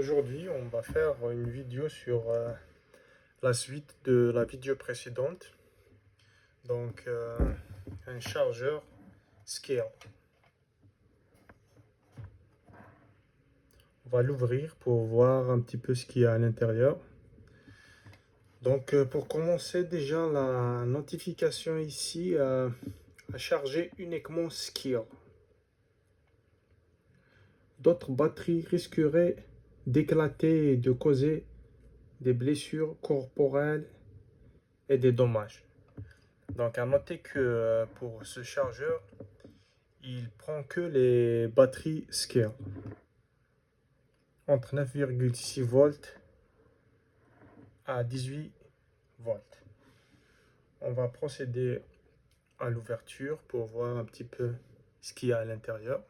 Aujourd'hui, on va faire une vidéo sur la suite de la vidéo précédente. Donc, un chargeur Scale. On va l'ouvrir pour voir un petit peu ce qu'il y a à l'intérieur. Donc, pour commencer, déjà, la notification ici a chargé uniquement Scale. D'autres batteries risqueraient d'éclater et de causer des blessures corporelles et des dommages. Donc à noter que pour ce chargeur, il prend que les batteries Scale entre 9,6 volts à 18 volts. On va procéder à l'ouverture pour voir un petit peu ce qu'il y a à l'intérieur.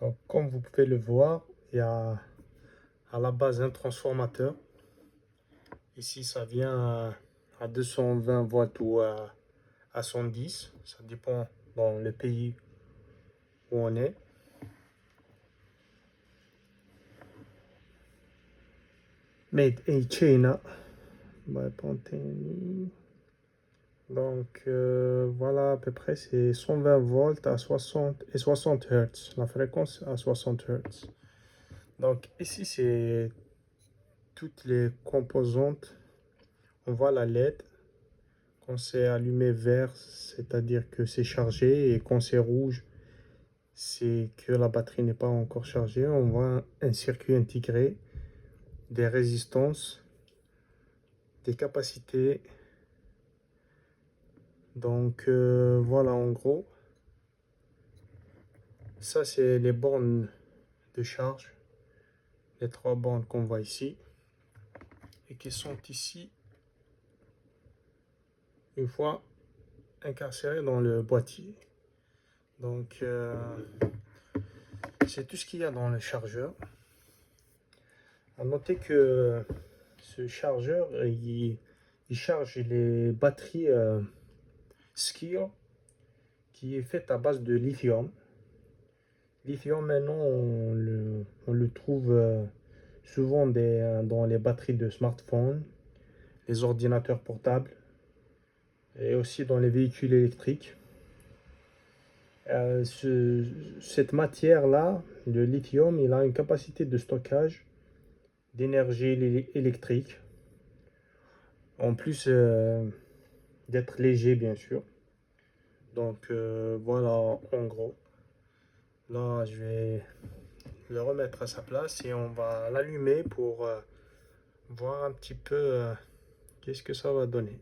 Donc, comme vous pouvez le voir, il y a à la base un transformateur. Ici, ça vient à 220 volts ou à 110. Ça dépend dans le pays où on est. Made in China by Pantene. Donc voilà, à peu près c'est 120 volts à 60 et 60 Hz, la fréquence à 60 Hz. Donc ici c'est toutes les composantes. On voit la LED. Quand c'est allumé vert, c'est-à-dire que c'est chargé, et quand c'est rouge, c'est que la batterie n'est pas encore chargée. On voit un circuit intégré, des résistances, des capacités. Donc voilà, en gros, ça c'est les bornes de charge, les trois bornes qu'on voit ici et qui sont ici une fois incarcérées dans le boîtier. Donc c'est tout ce qu'il y a dans le chargeur. À noter que ce chargeur il charge les batteries Scale qui est faite à base de lithium. Lithium, maintenant on le trouve souvent dans les batteries de smartphones, les ordinateurs portables et aussi dans les véhicules électriques. Cette matière-là, le lithium, il a une capacité de stockage d'énergie électrique, en plus d'être léger bien sûr. Donc voilà, en gros. Là, je vais le remettre à sa place et on va l'allumer pour voir un petit peu qu'est-ce que ça va donner.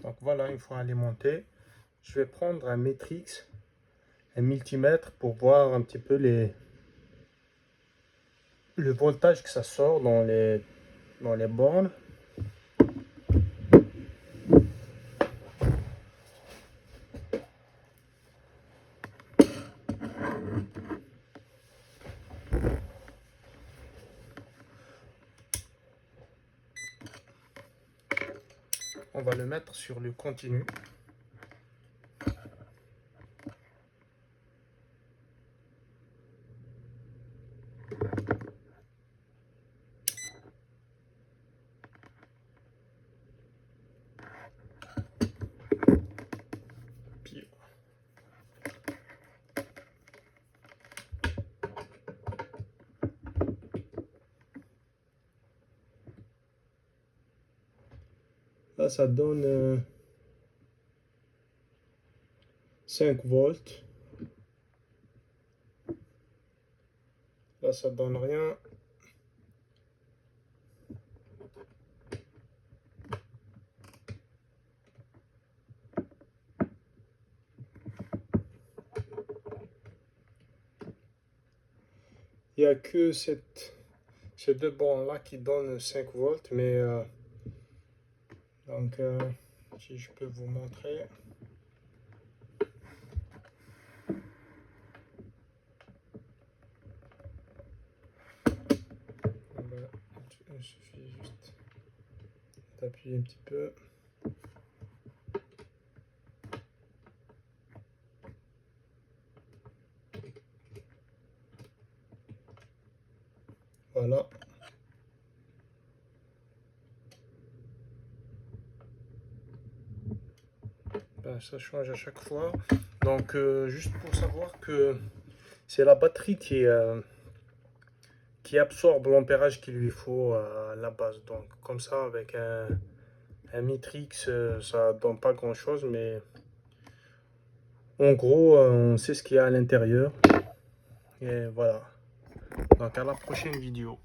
Donc voilà, une fois alimenté, je vais prendre un Matrix, un multimètre pour voir un petit peu le voltage que ça sort dans les bornes. On va le mettre sur le continu. Puis, là, ça donne 5 volts. Là, ça donne rien. Il n'y a que ces deux bornes-là qui donnent 5 volts, mais donc si je peux vous montrer. Il suffit juste d'appuyer un petit peu. Voilà. Ben, ça change à chaque fois. Donc juste pour savoir que c'est la batterie qui absorbe l'ampérage qu'il lui faut à la base. Donc comme ça, avec un Matrix, ça donne pas grand chose, mais en gros, on sait ce qu'il y a à l'intérieur. Et voilà. Donc à la prochaine vidéo.